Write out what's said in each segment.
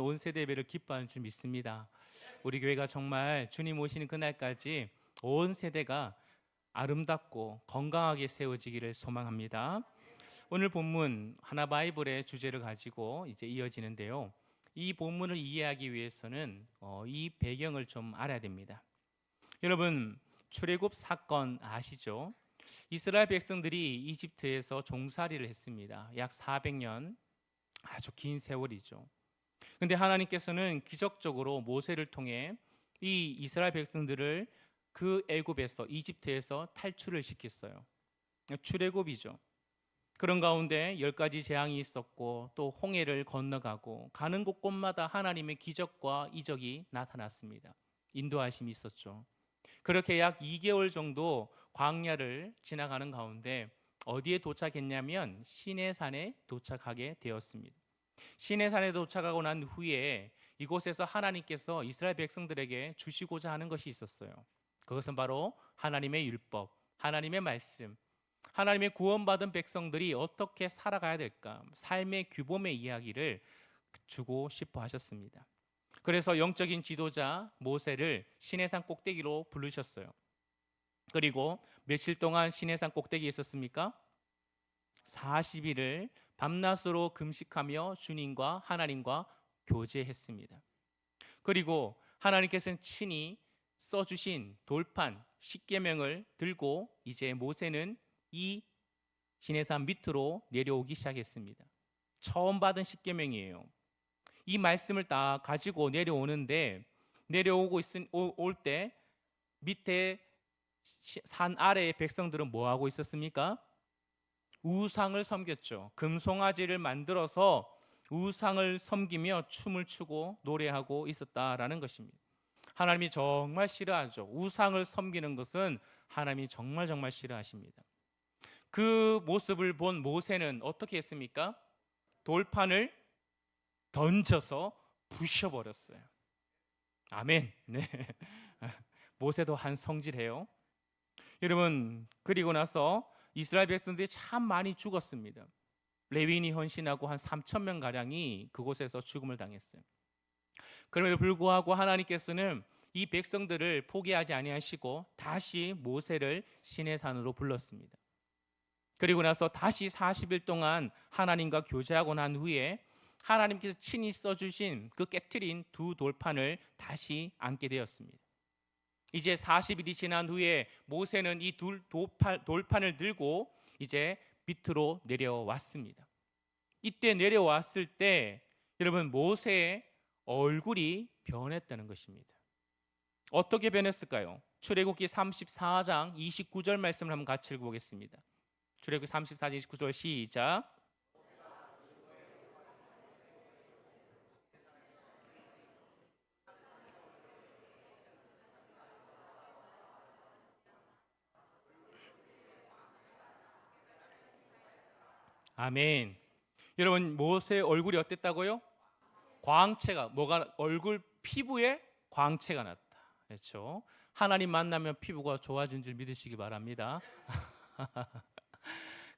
온 세대 예배를 기뻐하는 줄 믿습니다. 우리 교회가 정말 주님 오시는 그날까지 온 세대가 아름답고 건강하게 세워지기를 소망합니다. 오늘 본문 하나 바이블의 주제를 가지고 이제 이어지는데요. 이 본문을 이해하기 위해서는 이 배경을 좀 알아야 됩니다. 여러분, 출애굽 사건 아시죠? 이스라엘 백성들이 이집트에서 종살이를 했습니다. 약 400년, 아주 긴 세월이죠. 근데 하나님께서는 기적적으로 모세를 통해 이 이스라엘 백성들을 그 애굽에서, 이집트에서 탈출을 시켰어요. 출애굽이죠. 그런 가운데 10가지 재앙이 있었고 또 홍해를 건너가고 가는 곳곳마다 하나님의 기적과 이적이 나타났습니다. 인도하심이 있었죠. 그렇게 약 2개월 정도 광야를 지나가는 가운데 어디에 도착했냐면 시내산에 도착하게 되었습니다. 시내산에 도착하고 난 후에 이곳에서 하나님께서 이스라엘 백성들에게 주시고자 하는 것이 있었어요. 그것은 바로 하나님의 율법, 하나님의 말씀, 하나님의 구원받은 백성들이 어떻게 살아가야 될까, 삶의 규범의 이야기를 주고 싶어 하셨습니다. 그래서 영적인 지도자 모세를 시내산 꼭대기로 부르셨어요. 그리고 며칠 동안 시내산 꼭대기에 있었습니까? 40일을 밤낮으로 금식하며 주님과 하나님과 교제했습니다. 그리고 하나님께서는 친히 써주신 돌판 십계명을 들고 이제 모세는 이 시내산 밑으로 내려오기 시작했습니다. 처음 받은 십계명이에요. 이 말씀을 다 가지고 내려오는데 내려오고 올 때 밑에 산 아래의 백성들은 뭐 하고 있었습니까? 우상을 섬겼죠. 금송아지를 만들어서 우상을 섬기며 춤을 추고 노래하고 있었다라는 것입니다. 하나님이 정말 싫어하죠. 우상을 섬기는 것은 하나님이 정말 싫어하십니다. 그 모습을 본 모세는 어떻게 했습니까? 돌판을 던져서 부셔버렸어요. 아멘. 네. 모세도 한 성질해요. 여러분, 그리고 나서 이스라엘 백성들이 참 많이 죽었습니다. 레위인이 헌신하고 한 3천 명 가량이 그곳에서 죽음을 당했어요. 그럼에도 불구하고 하나님께서는 이 백성들을 포기하지 아니하시고 다시 모세를 시내산으로 불렀습니다. 그리고 나서 다시 40일 동안 하나님과 교제하고 난 후에 하나님께서 친히 써주신 그 깨트린 두 돌판을 다시 안게 되었습니다. 이제 40일이 지난 후에 모세는 이 돌판을 들고 이제 밑으로 내려왔습니다. 이때 내려왔을 때 여러분 모세의 얼굴이 변했다는 것입니다. 어떻게 변했을까요? 출애굽기 34장 29절 말씀을 한번 같이 읽어보겠습니다. 출애굽기 34장 29절 시작. 아멘. 여러분 모세의 얼굴이 어땠다고요? 광채가 뭐가 얼굴 피부에 광채가 났다. 그렇죠? 하나님 만나면 피부가 좋아진 줄 믿으시기 바랍니다.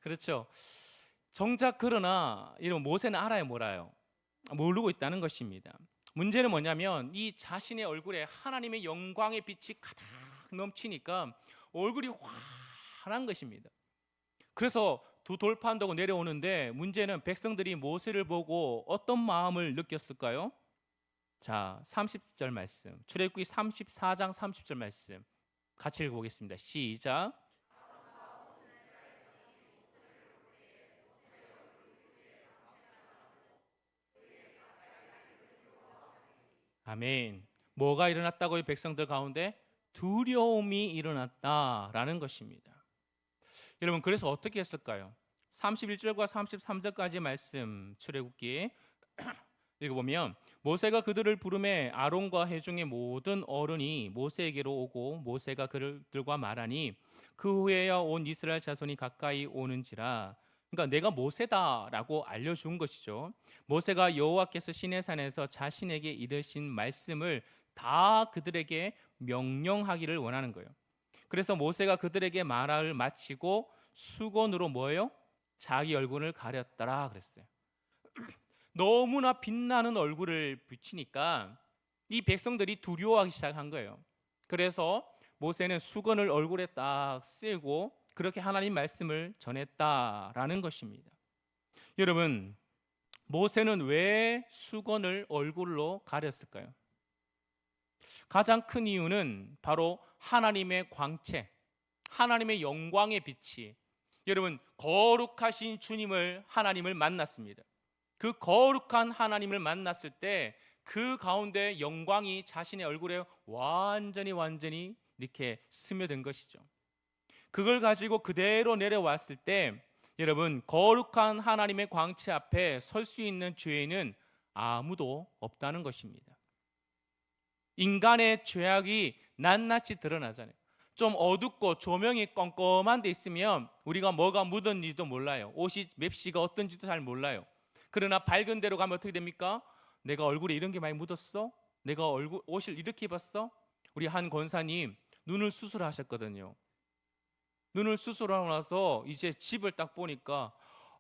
그렇죠? 정작 그러나 이런 모세는 알아요, 몰라요? 모르고 있다는 것입니다. 문제는 뭐냐면 이 자신의 얼굴에 하나님의 영광의 빛이 가득 넘치니까 얼굴이 환한 것입니다. 그래서 두 돌판도고 내려오는데 문제는 백성들이 모세를 보고 어떤 마음을 느꼈을까요? 자, 30절 말씀. 출애굽기 34장 30절 말씀. 같이 읽어보겠습니다. 시작. 아멘. 뭐가 일어났다고요? 백성들 가운데 두려움이 일어났다라는 것입니다. 여러분 그래서 어떻게 했을까요? 31절과 33절까지 말씀 출애굽기 읽어보면 모세가 그들을 부르매 아론과 회중의 모든 어른이 모세에게로 오고 모세가 그들과 말하니 그 후에야 온 이스라엘 자손이 가까이 오는지라. 그러니까 내가 모세다라고 알려준 것이죠. 모세가 여호와께서 시내산에서 자신에게 이르신 말씀을 다 그들에게 명령하기를 원하는 거예요. 그래서 모세가 그들에게 말을 마치고 수건으로 뭐예요? 자기 얼굴을 가렸더라 그랬어요. 너무나 빛나는 얼굴을 비치니까 이 백성들이 두려워하기 시작한 거예요. 그래서 모세는 수건을 얼굴에 딱 쓰고 그렇게 하나님 말씀을 전했다라는 것입니다. 여러분, 모세는 왜 수건을 얼굴로 가렸을까요? 가장 큰 이유는 바로 하나님의 광채, 하나님의 영광의 빛이, 여러분, 거룩하신 주님을, 하나님을 만났습니다. 그 거룩한 하나님을 만났을 때 그 가운데 영광이 자신의 얼굴에 완전히 이렇게 스며든 것이죠. 그걸 가지고 그대로 내려왔을 때 여러분, 거룩한 하나님의 광채 앞에 설 수 있는 죄인은 아무도 없다는 것입니다. 인간의 죄악이 낱낱이 드러나잖아요. 좀 어둡고 조명이 껌껌한 데 있으면 우리가 뭐가 묻었는지도 몰라요. 옷이 맵시가 어떤지도 잘 몰라요. 그러나 밝은 데로 가면 어떻게 됩니까? 내가 얼굴에 이런 게 많이 묻었어? 내가 옷을 이렇게 입었어? 우리 한 권사님 눈을 수술하셨거든요. 눈을 수술하고 나서 이제 집을 딱 보니까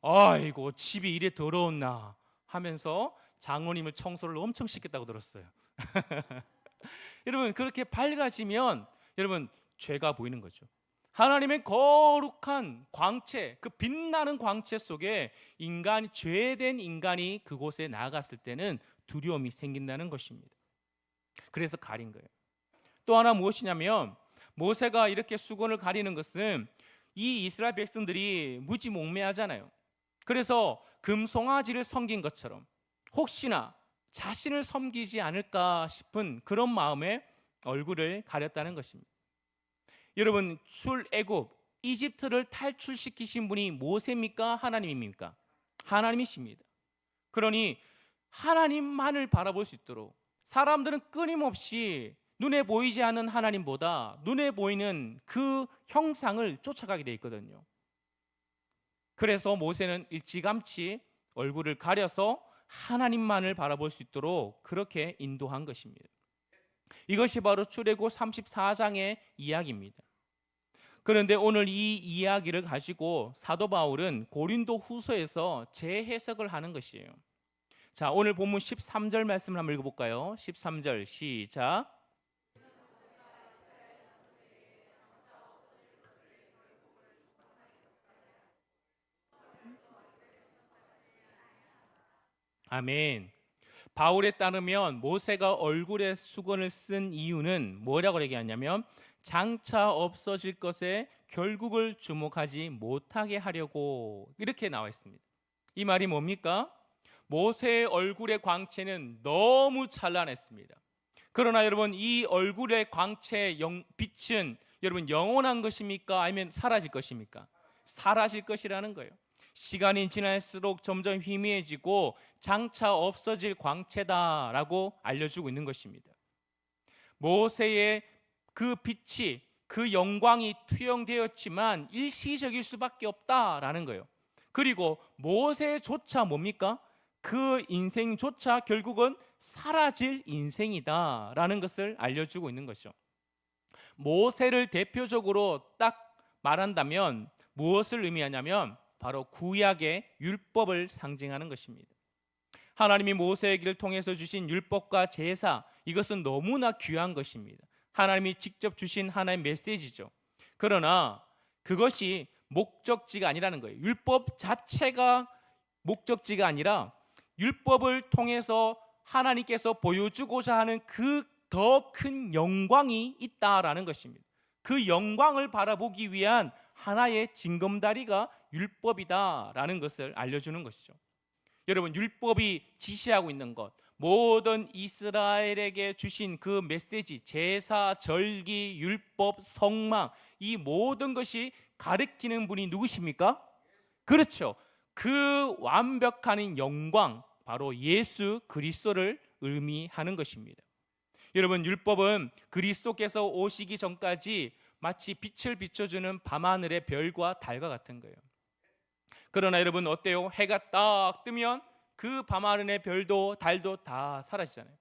아이고 집이 이래 더러웠나 하면서 장모님을 청소를 엄청 시켰다고 들었어요. 여러분, 그렇게 밝아지면 여러분 죄가 보이는 거죠. 하나님의 거룩한 광채, 그 빛나는 광채 속에 죄된 인간이 그곳에 나아갔을 때는 두려움이 생긴다는 것입니다. 그래서 가린 거예요. 또 하나 무엇이냐면 모세가 이렇게 수건을 가리는 것은 이 이스라엘 백성들이 무지몽매하잖아요. 그래서 금송아지를 섬긴 것처럼 혹시나 자신을 섬기지 않을까 싶은 그런 마음에 얼굴을 가렸다는 것입니다. 여러분, 출애굽 이집트를 탈출시키신 분이 모세입니까? 하나님입니까? 하나님이십니다. 그러니 하나님만을 바라볼 수 있도록 사람들은 끊임없이 눈에 보이지 않는 하나님보다 눈에 보이는 그 형상을 쫓아가게 돼 있거든요. 그래서 모세는 일찌감치 얼굴을 가려서 하나님만을 바라볼 수 있도록 그렇게 인도한 것입니다. 이것이 바로 출애굽 34장의 이야기입니다. 그런데 오늘 이 이야기를 가지고 사도 바울은 고린도 후서에서 재해석을 하는 것이에요. 자, 오늘 본문 13절 말씀을 한번 읽어볼까요? 13절 시작. 아멘. 바울에 따르면 모세가 얼굴에 수건을 쓴 이유는 뭐라고 얘기하냐면 장차 없어질 것에 결국을 주목하지 못하게 하려고 이렇게 나와 있습니다. 이 말이 뭡니까? 모세의 얼굴의 광채는 너무 찬란했습니다. 그러나 여러분, 이 얼굴의 광채 빛은 여러분 영원한 것입니까? 아니면 사라질 것입니까? 사라질 것이라는 거예요. 시간이 지날수록 점점 희미해지고 장차 없어질 광채다라고 알려주고 있는 것입니다. 모세의 그 빛이, 그 영광이 투영되었지만 일시적일 수밖에 없다라는 거예요. 그리고 모세조차 뭡니까? 그 인생조차 결국은 사라질 인생이다라는 것을 알려주고 있는 것이죠. 모세를 대표적으로 딱 말한다면 무엇을 의미하냐면 바로 구약의 율법을 상징하는 것입니다. 하나님이 모세에게를 통해서 주신 율법과 제사, 이것은 너무나 귀한 것입니다. 하나님이 직접 주신 하나의 메시지죠. 그러나 그것이 목적지가 아니라는 거예요. 율법 자체가 목적지가 아니라 율법을 통해서 하나님께서 보여주고자 하는 그 더 큰 영광이 있다라는 것입니다. 그 영광을 바라보기 위한 하나의 징검다리가 율법이다라는 것을 알려주는 것이죠. 여러분, 율법이 지시하고 있는 것, 모든 이스라엘에게 주신 그 메시지, 제사, 절기, 율법, 성망, 이 모든 것이 가리키는 분이 누구십니까? 그렇죠. 그 완벽한 영광, 바로 예수 그리스도를 의미하는 것입니다. 여러분, 율법은 그리스도께서 오시기 전까지 마치 빛을 비춰주는 밤하늘의 별과 달과 같은 거예요. 그러나 여러분 어때요? 해가 딱 뜨면 그 밤하늘의 별도 달도 다 사라지잖아요.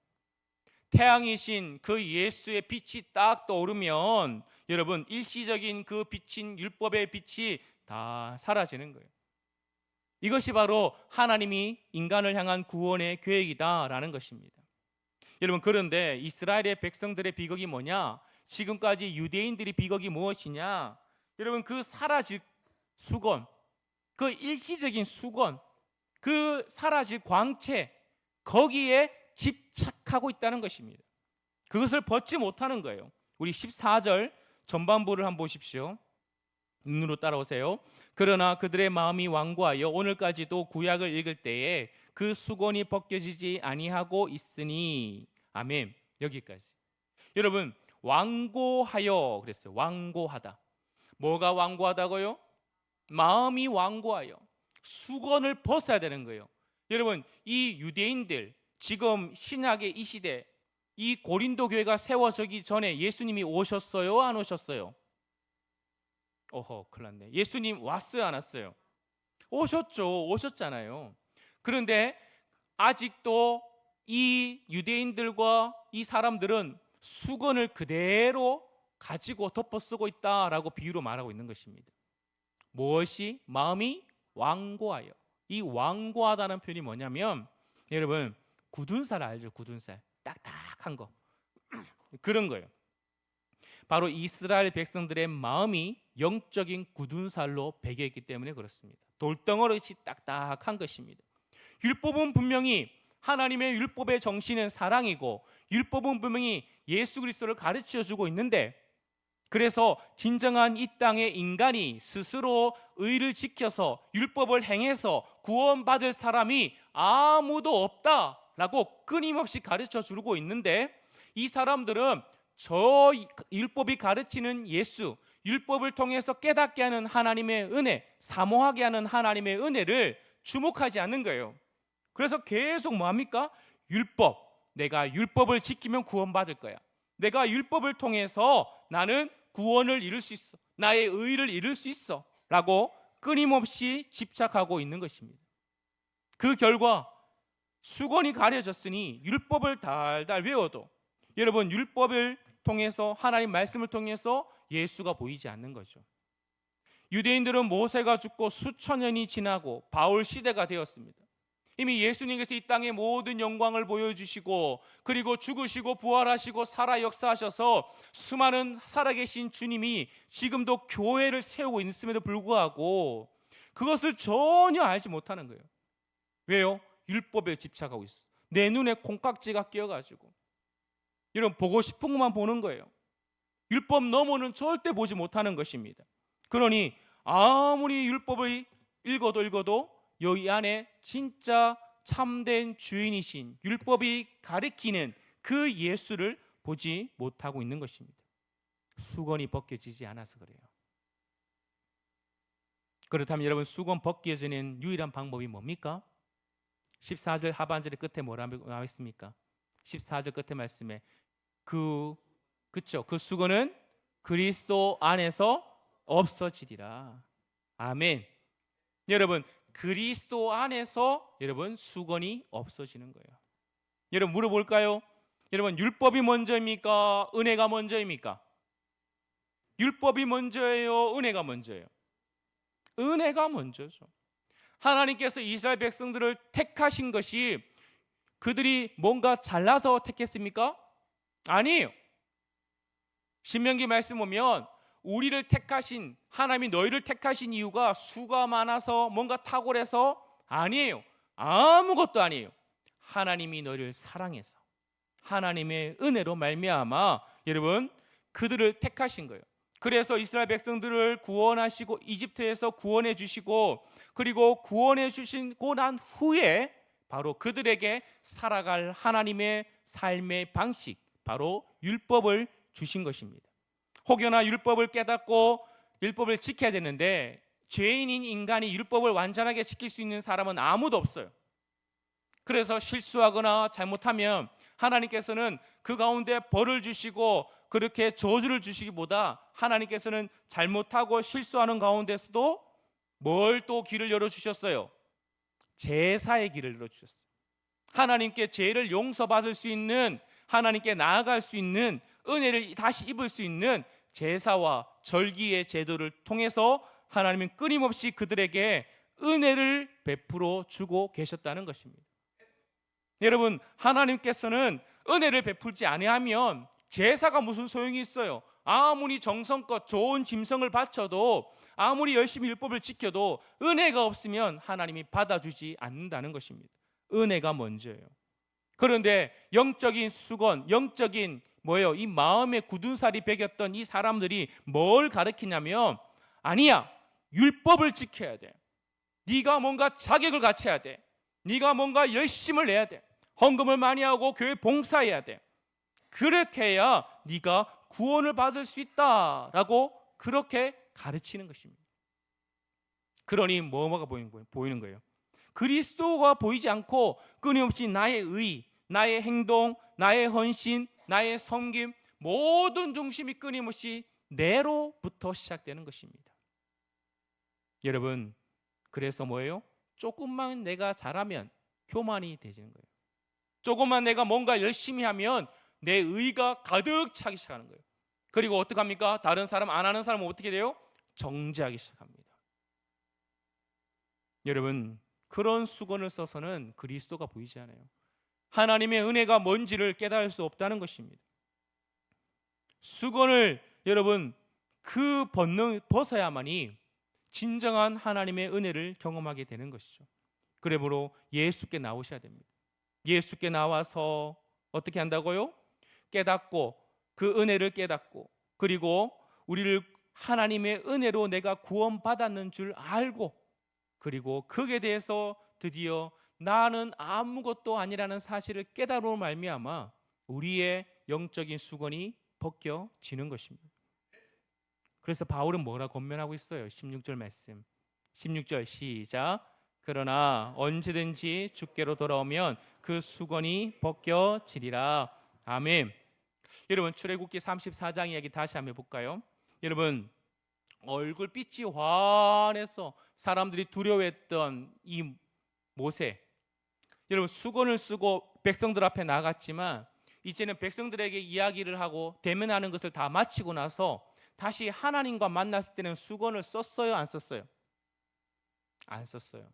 태양이신 그 예수의 빛이 딱 떠오르면 여러분 일시적인 그 빛인 율법의 빛이 다 사라지는 거예요. 이것이 바로 하나님이 인간을 향한 구원의 계획이다라는 것입니다. 여러분, 그런데 이스라엘의 백성들의 비극이 뭐냐? 지금까지 유대인들의 비극이 무엇이냐? 여러분, 그 사라질 수건, 그 일시적인 수건, 그 사라질 광채, 거기에 집착하고 있다는 것입니다. 그것을 벗지 못하는 거예요. 우리 14절 전반부를 한번 보십시오. 눈으로 따라오세요. 그러나 그들의 마음이 완고하여 오늘까지도 구약을 읽을 때에 그 수건이 벗겨지지 아니하고 있으니. 아멘. 여기까지. 여러분, 완고하여 그랬어요. 완고하다. 뭐가 완고하다고요? 마음이 완고하여 수건을 벗어야 되는 거예요. 여러분, 이 유대인들, 지금 신약의 이 시대, 이 고린도 교회가 세워지기 전에 예수님이 오셨어요? 안 오셨어요? 어허, 큰일 났네. 예수님 왔어요? 안 왔어요? 오셨죠. 오셨잖아요. 그런데 아직도 이 유대인들과 이 사람들은 수건을 그대로 가지고 덮어 쓰고 있다라고 비유로 말하고 있는 것입니다. 무엇이? 마음이 완고하여. 이 완고하다는 표현이 뭐냐면, 여러분, 굳은 살 알죠? 굳은 살, 딱딱한 거, 그런 거예요. 바로 이스라엘 백성들의 마음이 영적인 굳은 살로 배겨있기 때문에 그렇습니다. 돌덩어리같이 딱딱한 것입니다. 율법은 분명히 하나님의 율법의 정신은 사랑이고, 율법은 분명히 예수 그리스도를 가르쳐주고 있는데, 그래서 진정한 이 땅의 인간이 스스로 의를 지켜서 율법을 행해서 구원받을 사람이 아무도 없다라고 끊임없이 가르쳐주고 있는데, 이 사람들은 저 율법이 가르치는 예수, 율법을 통해서 깨닫게 하는 하나님의 은혜, 사모하게 하는 하나님의 은혜를 주목하지 않는 거예요. 그래서 계속 뭐합니까? 율법, 내가 율법을 지키면 구원받을 거야. 내가 율법을 통해서 나는 구원을 이룰 수 있어, 나의 의를 이룰 수 있어 라고 끊임없이 집착하고 있는 것입니다. 그 결과 수건이 가려졌으니 율법을 달달 외워도, 여러분, 율법을 통해서, 하나님 말씀을 통해서 예수가 보이지 않는 거죠. 유대인들은 모세가 죽고 수천 년이 지나고 바울 시대가 되었습니다. 이미 예수님께서 이 땅의 모든 영광을 보여주시고, 그리고 죽으시고 부활하시고 살아 역사하셔서 수많은 살아계신 주님이 지금도 교회를 세우고 있음에도 불구하고 그것을 전혀 알지 못하는 거예요. 왜요? 율법에 집착하고 있어. 내 눈에 콩깍지가 끼어가지고, 여러분, 보고 싶은 것만 보는 거예요. 율법 너머는 절대 보지 못하는 것입니다. 그러니 아무리 율법을 읽어도 여기 안에 진짜 참된 주인이신 율법이 가리키는 그 예수를 보지 못하고 있는 것입니다. 수건이 벗겨지지 않아서 그래요. 그렇다면 여러분, 수건 벗겨지는 유일한 방법이 뭡니까? 14절 하반절의 끝에 뭐라고 나와 있습니까? 14절 끝에 말씀에 그쵸? 그 수건은 그리스도 안에서 없어지리라. 아멘. 여러분, 그리스도 안에서 여러분 수건이 없어지는 거예요. 여러분, 물어볼까요? 여러분, 율법이 먼저입니까? 은혜가 먼저입니까? 율법이 먼저예요? 은혜가 먼저예요? 은혜가 먼저죠. 하나님께서 이스라엘 백성들을 택하신 것이 그들이 뭔가 잘나서 택했습니까? 아니에요. 신명기 말씀 보면 우리를 택하신, 하나님이 너희를 택하신 이유가 수가 많아서 뭔가 탁월해서 아니에요. 아무것도 아니에요. 하나님이 너희를 사랑해서 하나님의 은혜로 말미암아 여러분 그들을 택하신 거예요. 그래서 이스라엘 백성들을 구원하시고 이집트에서 구원해 주시고, 그리고 구원해 주시고 난 후에 바로 그들에게 살아갈 하나님의 삶의 방식, 바로 율법을 주신 것입니다. 혹여나 율법을 깨닫고 율법을 지켜야 되는데, 죄인인 인간이 율법을 완전하게 지킬 수 있는 사람은 아무도 없어요. 그래서 실수하거나 잘못하면 하나님께서는 그 가운데 벌을 주시고 그렇게 저주를 주시기보다, 하나님께서는 잘못하고 실수하는 가운데서도 뭘 또 길을 열어주셨어요? 제사의 길을 열어주셨어요. 하나님께 죄를 용서받을 수 있는, 하나님께 나아갈 수 있는, 은혜를 다시 입을 수 있는 제사와 절기의 제도를 통해서 하나님은 끊임없이 그들에게 은혜를 베풀어 주고 계셨다는 것입니다. 여러분, 하나님께서는 은혜를 베풀지 아니하면 제사가 무슨 소용이 있어요? 아무리 정성껏 좋은 짐승을 바쳐도, 아무리 열심히 율법을 지켜도 은혜가 없으면 하나님이 받아주지 않는다는 것입니다. 은혜가 먼저예요. 그런데 영적인 수건, 영적인 이 마음에 굳은 살이 배겼던 이 사람들이 뭘 가르치냐면, 아니야, 율법을 지켜야 돼. 네가 뭔가 자격을 갖춰야 돼. 네가 뭔가 열심을 내야 돼. 헌금을 많이 하고 교회 봉사해야 돼. 그렇게 해야 네가 구원을 받을 수 있다라고 그렇게 가르치는 것입니다. 그러니 뭐가 보이는 거예요? 그리스도가 보이지 않고 끊임없이 나의 의, 나의 행동, 나의 헌신, 나의 섬김, 모든 중심이 끊임없이 내로부터 시작되는 것입니다. 여러분, 그래서 뭐예요? 조금만 내가 잘하면 교만이 되지는 거예요. 조금만 내가 뭔가 열심히 하면 내 의가 가득 차기 시작하는 거예요. 그리고 어떡합니까? 다른 사람, 안 하는 사람은 어떻게 돼요? 정죄하기 시작합니다. 여러분, 그런 수건을 써서는 그리스도가 보이지 않아요. 하나님의 은혜가 뭔지를 깨달을 수 없다는 것입니다. 수건을 여러분 그 벗어야만이 진정한 하나님의 은혜를 경험하게 되는 것이죠. 그러므로 예수께 나오셔야 됩니다. 예수께 나와서 어떻게 한다고요? 깨닫고, 그 은혜를 깨닫고, 그리고 우리를 하나님의 은혜로 내가 구원받았는 줄 알고, 그리고 그에 대해서 드디어 나는 아무것도 아니라는 사실을 깨달음으로 말미암아 우리의 영적인 수건이 벗겨지는 것입니다. 그래서 바울은 뭐라 권면하고 있어요? 16절 말씀, 16절 시작. 그러나 언제든지 주께로 돌아오면 그 수건이 벗겨지리라. 아멘. 여러분, 출애굽기 34장 이야기 다시 한번 볼까요? 여러분, 얼굴빛이 환해서 사람들이 두려워했던 이 모세, 여러분 수건을 쓰고 백성들 앞에 나갔지만 이제는 백성들에게 이야기를 하고 대면하는 것을 다 마치고 나서 다시 하나님과 만났을 때는 수건을 썼어요? 안 썼어요? 안 썼어요.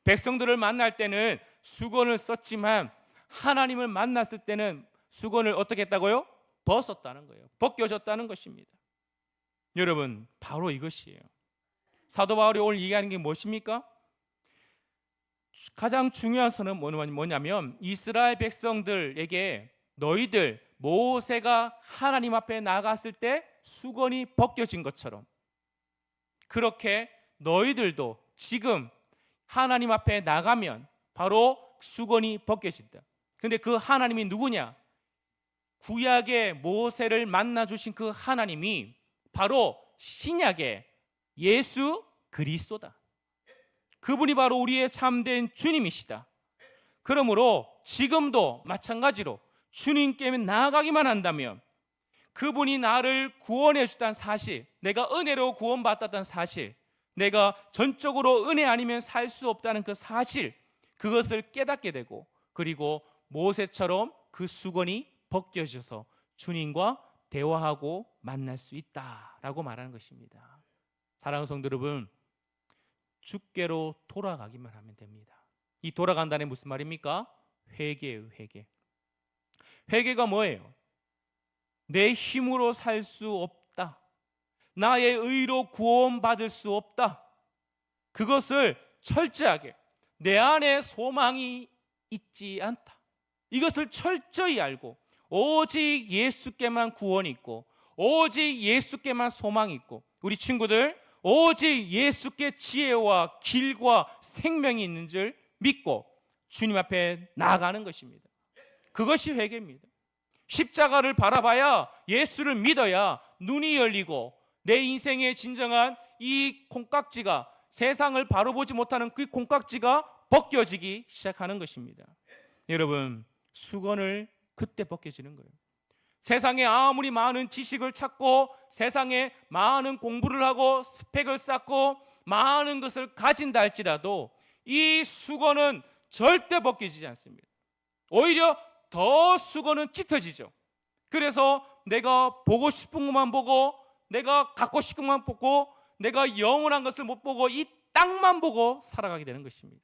백성들을 만날 때는 수건을 썼지만 하나님을 만났을 때는 수건을 어떻게 했다고요? 벗었다는 거예요. 벗겨졌다는 것입니다. 여러분, 바로 이것이에요. 사도 바울이 오늘 얘기하는 게 무엇입니까? 가장 중요한 선은 뭐냐면 이스라엘 백성들에게 너희들 모세가 하나님 앞에 나갔을 때 수건이 벗겨진 것처럼 그렇게 너희들도 지금 하나님 앞에 나가면 바로 수건이 벗겨진다. 근데 그 하나님이 누구냐? 구약의 모세를 만나 주신 그 하나님이 바로 신약의 예수 그리스도다. 그분이 바로 우리의 참된 주님이시다. 그러므로 지금도 마찬가지로 주님께 나아가기만 한다면 그분이 나를 구원해 주셨다는 사실, 내가 은혜로 구원받았다는 사실, 내가 전적으로 은혜 아니면 살 수 없다는 그 사실, 그것을 깨닫게 되고 그리고 모세처럼 그 수건이 벗겨져서 주님과 대화하고 만날 수 있다라고 말하는 것입니다. 사랑하는 성도 여러분, 주께로 돌아가기만 하면 됩니다. 이 돌아간다는 무슨 말입니까? 회개예요. 회개. 회개가 뭐예요? 내 힘으로 살 수 없다. 나의 의로 구원받을 수 없다. 그것을 철저하게 내 안에 소망이 있지 않다. 이것을 철저히 알고 오직 예수께만 구원이 있고 오직 예수께만 소망이 있고 우리 친구들 오직 예수께 지혜와 길과 생명이 있는 줄 믿고 주님 앞에 나아가는 것입니다. 그것이 회개입니다. 십자가를 바라봐야 예수를 믿어야 눈이 열리고 내 인생의 진정한 이 콩깍지가 세상을 바로 보지 못하는 그 콩깍지가 벗겨지기 시작하는 것입니다. 여러분, 수건을 그때 벗겨지는 거예요. 세상에 아무리 많은 지식을 찾고 세상에 많은 공부를 하고 스펙을 쌓고 많은 것을 가진다 할지라도 이 수건은 절대 벗겨지지 않습니다. 오히려 더 수건은 짙어지죠. 그래서 내가 보고 싶은 것만 보고 내가 갖고 싶은 것만 보고 내가 영원한 것을 못 보고 이 땅만 보고 살아가게 되는 것입니다.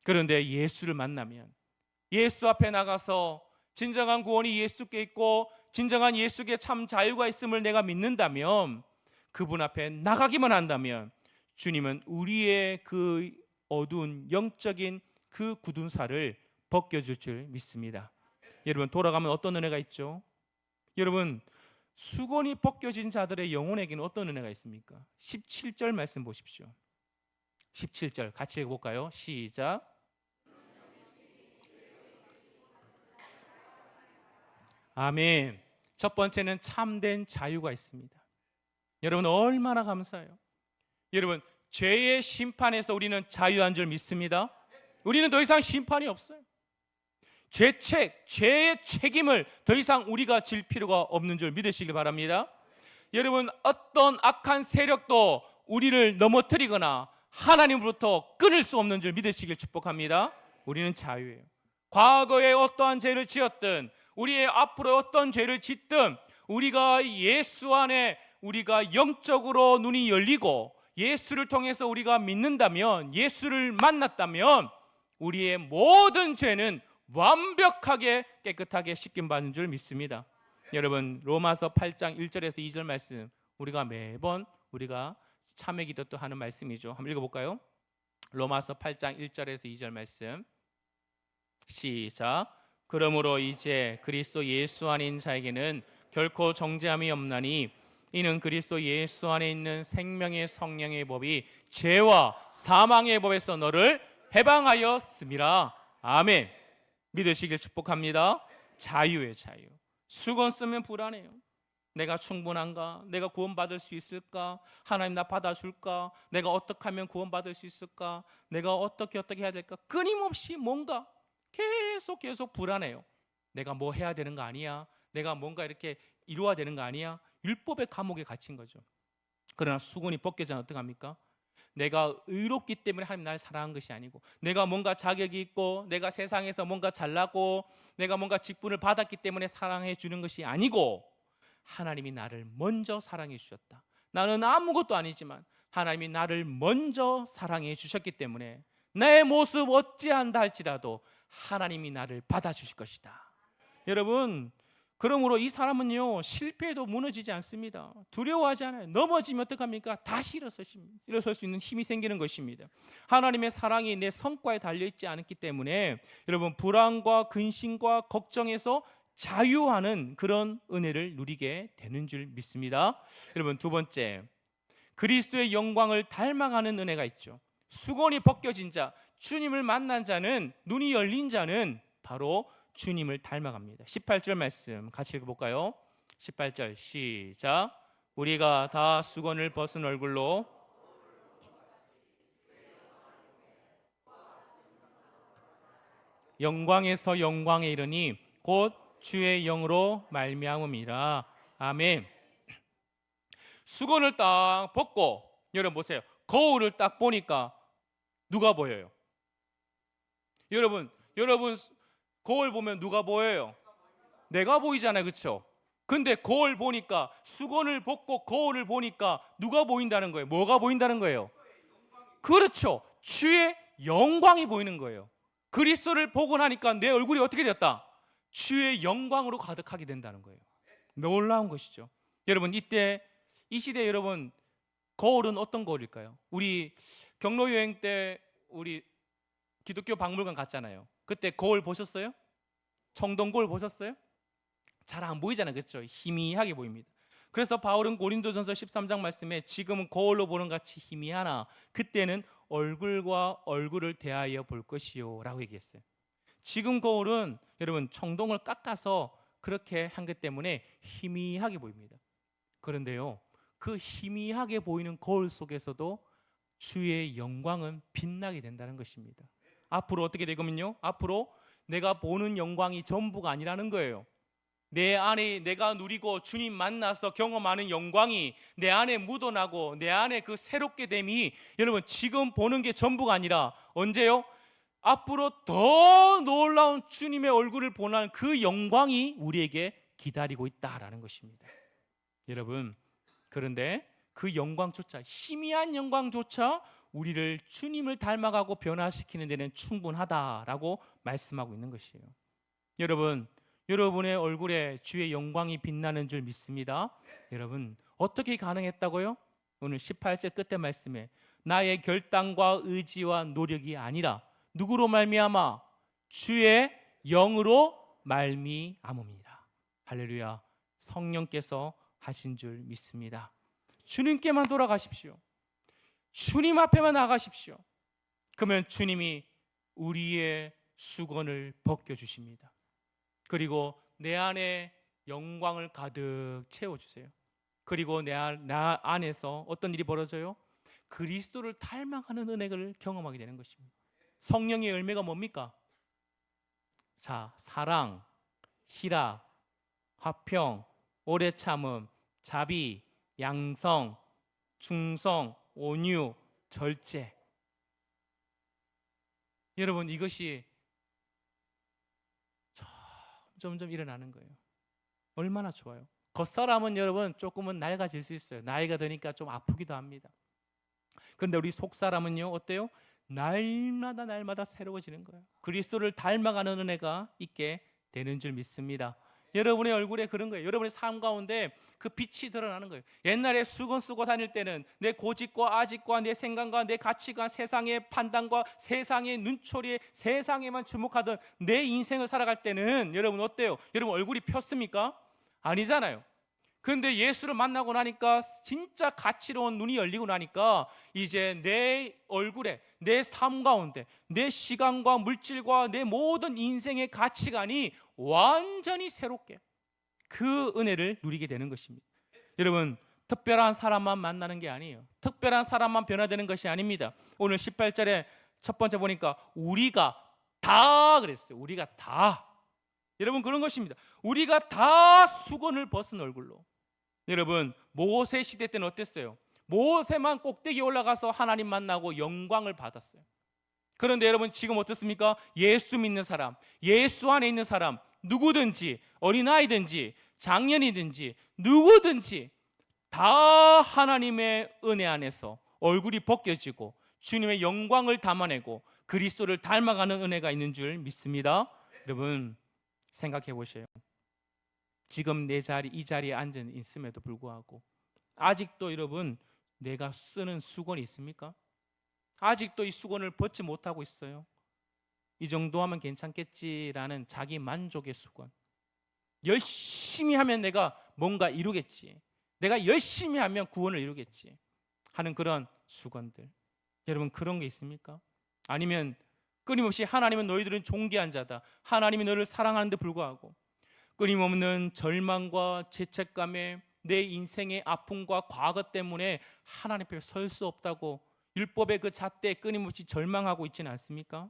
그런데 예수를 만나면, 예수 앞에 나가서 진정한 구원이 예수께 있고 진정한 예수께 참 자유가 있음을 내가 믿는다면, 그분 앞에 나가기만 한다면 주님은 우리의 그 어두운 영적인 그 굳은 살을 벗겨줄 줄 믿습니다. 여러분, 돌아가면 어떤 은혜가 있죠? 여러분, 수건이 벗겨진 자들의 영혼에게는 어떤 은혜가 있습니까? 17절 말씀 보십시오. 17절 같이 읽어볼까요? 시작. 아멘. 첫 번째는 참된 자유가 있습니다. 여러분, 얼마나 감사해요. 여러분, 죄의 심판에서 우리는 자유한 줄 믿습니다. 우리는 더 이상 심판이 없어요. 죄의 책임을 더 이상 우리가 질 필요가 없는 줄 믿으시길 바랍니다. 여러분, 어떤 악한 세력도 우리를 넘어뜨리거나 하나님으로부터 끊을 수 없는 줄 믿으시길 축복합니다. 우리는 자유예요. 과거에 어떠한 죄를 지었든, 우리의 앞으로 어떤 죄를 짓든, 우리가 예수 안에 우리가 영적으로 눈이 열리고 예수를 통해서 우리가 믿는다면, 예수를 만났다면 우리의 모든 죄는 완벽하게 깨끗하게 씻김받는 줄 믿습니다. 여러분, 로마서 8장 1절에서 2절 말씀, 우리가 매번 우리가 참회 기도 또 하는 말씀이죠. 한번 읽어볼까요? 로마서 8장 1절에서 2절 말씀 시작. 그러므로 이제 그리스도 예수 안에 있는 자에게는 결코 정죄함이 없나니 이는 그리스도 예수 안에 있는 생명의 성령의 법이 죄와 사망의 법에서 너를 해방하였음이라. 아멘. 믿으시길 축복합니다. 자유의 자유. 수건 쓰면 불안해요. 내가 충분한가? 내가 구원받을 수 있을까? 하나님 나 받아줄까? 내가 어떻게 하면 구원받을 수 있을까? 내가 어떻게 해야 될까? 끊임없이 뭔가 계속 불안해요. 내가 뭐 해야 되는 거 아니야? 내가 뭔가 이렇게 이루어야 되는 거 아니야? 율법의 감옥에 갇힌 거죠. 그러나 수건이 벗겨지면 어떡합니까? 내가 의롭기 때문에 하나님 나를 사랑한 것이 아니고, 내가 뭔가 자격이 있고 내가 세상에서 뭔가 잘나고 내가 뭔가 직분을 받았기 때문에 사랑해 주는 것이 아니고, 하나님이 나를 먼저 사랑해 주셨다. 나는 아무것도 아니지만 하나님이 나를 먼저 사랑해 주셨기 때문에 내 모습 어찌한다 할지라도 하나님이 나를 받아주실 것이다. 여러분, 그러므로 이 사람은요, 실패해도 무너지지 않습니다. 두려워하지 않아요. 넘어지면 어떡합니까? 다시 일어설 수 있는 힘이 생기는 것입니다. 하나님의 사랑이 내 성과에 달려있지 않기 때문에 여러분, 불안과 근심과 걱정에서 자유하는 그런 은혜를 누리게 되는 줄 믿습니다. 여러분, 두 번째, 그리스도의 영광을 닮아가는 은혜가 있죠. 수건이 벗겨진 자, 주님을 만난 자는, 눈이 열린 자는 바로 주님을 닮아갑니다. 18절 말씀 같이 읽어볼까요? 18절 시작. 우리가 다 수건을 벗은 얼굴로 영광에서 영광에 이르니 곧 주의 영으로 말미암음이라. 아멘. 수건을 딱 벗고, 여러분 보세요. 거울을 딱 보니까 누가 보여요? 여러분 거울 보면 누가 보여요? 내가 보이잖아요, 그렇죠? 근데 거울 보니까, 수건을 벗고 거울을 보니까 누가 보인다는 거예요? 뭐가 보인다는 거예요? 그렇죠. 주의 영광이 보이는 거예요. 그리스도를 보고 나니까 내 얼굴이 어떻게 되었다? 주의 영광으로 가득하게 된다는 거예요. 놀라운 것이죠. 여러분, 이 시대 여러분, 거울은 어떤 거울일까요? 우리 경로 여행 때 우리 기독교 박물관 갔잖아요. 그때 거울 보셨어요? 청동 거울 보셨어요? 잘 안 보이잖아요, 그렇죠? 희미하게 보입니다. 그래서 바울은 고린도전서 13장 말씀에 지금은 거울로 보는 같이 희미하나 그때는 얼굴과 얼굴을 대하여 볼 것이요 라고 얘기했어요. 지금 거울은 여러분 청동을 깎아서 그렇게 한 것 때문에 희미하게 보입니다. 그런데요, 그 희미하게 보이는 거울 속에서도 주의 영광은 빛나게 된다는 것입니다. 앞으로 어떻게 되거든요? 앞으로 내가 보는 영광이 전부가 아니라는 거예요. 내 안에 내가 누리고 주님 만나서 경험하는 영광이 내 안에 묻어나고 내 안에 그 새롭게 됨이 여러분 지금 보는 게 전부가 아니라 언제요? 앞으로 더 놀라운 주님의 얼굴을 보는 그 영광이 우리에게 기다리고 있다라는 것입니다. 여러분, 그런데 그 영광조차, 희미한 영광조차 우리를 주님을 닮아가고 변화시키는 데는 충분하다라고 말씀하고 있는 것이에요. 여러분, 여러분의 얼굴에 주의 영광이 빛나는 줄 믿습니다. 여러분, 어떻게 가능했다고요? 오늘 18절 끝에 말씀에 나의 결단과 의지와 노력이 아니라 누구로 말미암아? 주의 영으로 말미암음이라. 할렐루야. 성령께서 하신 줄 믿습니다. 주님께만 돌아가십시오. 주님 앞에만 나가십시오. 그러면 주님이 우리의 수건을 벗겨주십니다. 그리고 내 안에 영광을 가득 채워주세요. 그리고 나 안에서 어떤 일이 벌어져요? 그리스도를 닮아가는 은혜를 경험하게 되는 것입니다. 성령의 열매가 뭡니까? 자, 사랑, 희락, 화평, 오래 참음, 자비, 양성, 충성, 온유, 절제. 여러분, 이것이 점점 일어나는 거예요. 얼마나 좋아요. 겉사람은 여러분 조금은 낡아질 수 있어요. 나이가 드니까 좀 아프기도 합니다. 그런데 우리 속사람은요, 어때요? 날마다 새로워지는 거예요. 그리스도를 닮아가는 은혜가 있게 되는 줄 믿습니다. 여러분의 얼굴에 그런 거예요. 여러분의 삶 가운데 그 빛이 드러나는 거예요. 옛날에 수건 쓰고 다닐 때는 내 고집과 아집과 내 생각과 내 가치관, 세상의 판단과 세상의 눈초리에 세상에만 주목하던 내 인생을 살아갈 때는 여러분 어때요? 여러분 얼굴이 폈습니까? 아니잖아요. 그런데 예수를 만나고 나니까 진짜 가치로운 눈이 열리고 나니까 이제 내 얼굴에, 내 삶 가운데, 내 시간과 물질과 내 모든 인생의 가치관이 완전히 새롭게 그 은혜를 누리게 되는 것입니다. 여러분, 특별한 사람만 만나는 게 아니에요. 특별한 사람만 변화되는 것이 아닙니다. 오늘 18절에 첫 번째 보니까 우리가 다 그랬어요. 우리가 다. 여러분 그런 것입니다. 우리가 다 수건을 벗은 얼굴로. 여러분 모세 시대 때는 어땠어요? 모세만 꼭대기에 올라가서 하나님 만나고 영광을 받았어요. 그런데 여러분 지금 어떻습니까? 예수 믿는 사람, 예수 안에 있는 사람, 누구든지 어린아이든지 장년이든지 누구든지 다 하나님의 은혜 안에서 얼굴이 벗겨지고 주님의 영광을 담아내고 그리스도를 닮아가는 은혜가 있는 줄 믿습니다. 여러분 생각해 보세요. 지금 내 자리, 이 자리에 앉아 있음에도 불구하고 아직도 여러분 내가 쓰는 수건이 있습니까? 아직도 이 수건을 벗지 못하고 있어요. 이 정도 하면 괜찮겠지라는 자기 만족의 수건. 열심히 하면 내가 뭔가 이루겠지, 내가 열심히 하면 구원을 이루겠지 하는 그런 수건들. 여러분 그런 게 있습니까? 아니면 끊임없이 하나님은 너희들은 존귀한 자다, 하나님이 너를 사랑하는데 불구하고 끊임없는 절망과 죄책감에 내 인생의 아픔과 과거 때문에 하나님 앞에 설 수 없다고 율법의 그 잣대에 끊임없이 절망하고 있지는 않습니까?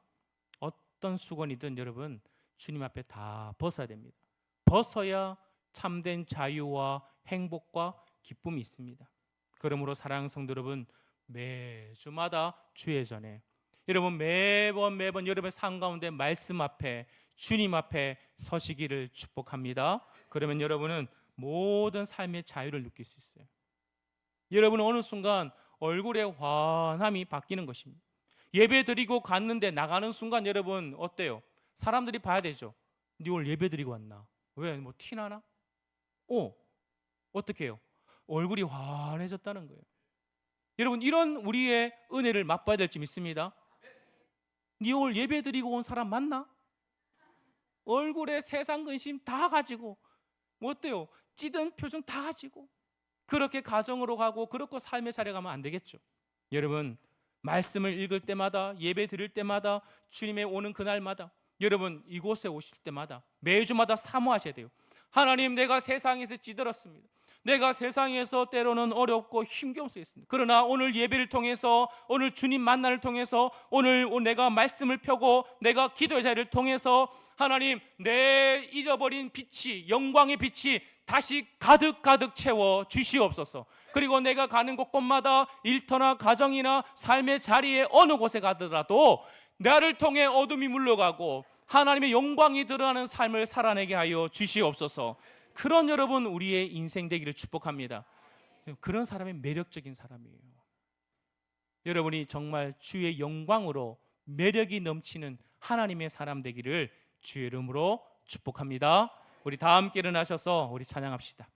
어떤 수건이든 여러분 주님 앞에 다 벗어야 됩니다. 벗어야 참된 자유와 행복과 기쁨이 있습니다. 그러므로 사랑하는 성도 여러분, 매주마다 주의 전에 여러분 매번 여러분의 삶 가운데 말씀 앞에 주님 앞에 서시기를 축복합니다. 그러면 여러분은 모든 삶의 자유를 느낄 수 있어요. 여러분은 어느 순간 얼굴의 환함이 바뀌는 것입니다. 예배 드리고 갔는데 나가는 순간 여러분 어때요? 사람들이 봐야 되죠. 네 오늘 예배 드리고 왔나? 왜? 뭐 티나나? 어떻게 해요? 얼굴이 환해졌다는 거예요. 여러분 이런 우리의 은혜를 맛봐야 될 줄 믿습니다. 네 오늘 예배 드리고 온 사람 맞나? 얼굴에 세상 근심 다 가지고 뭐 어때요? 찌든 표정 다 가지고 그렇게 가정으로 가고 그렇게 삶에 살아가면 안 되겠죠. 여러분 말씀을 읽을 때마다 예배 드릴 때마다 주님의 오는 그날마다 여러분 이곳에 오실 때마다 매주마다 사모하셔야 돼요. 하나님 내가 세상에서 찌들었습니다. 내가 세상에서 때로는 어렵고 힘겨울 수 있습니다. 그러나 오늘 예배를 통해서 오늘 주님 만남을 통해서 오늘 내가 말씀을 펴고 내가 기도의 자리를 통해서 하나님 내 잃어버린 빛이 영광의 빛이 다시 가득 채워 주시옵소서. 그리고 내가 가는 곳곳마다 일터나 가정이나 삶의 자리에 어느 곳에 가더라도 나를 통해 어둠이 물러가고 하나님의 영광이 드러나는 삶을 살아내게 하여 주시옵소서. 그런 여러분 우리의 인생 되기를 축복합니다. 그런 사람이 매력적인 사람이에요. 여러분이 정말 주의 영광으로 매력이 넘치는 하나님의 사람 되기를 주의 이름으로 축복합니다. 우리 다 함께 일어나셔서 우리 찬양합시다.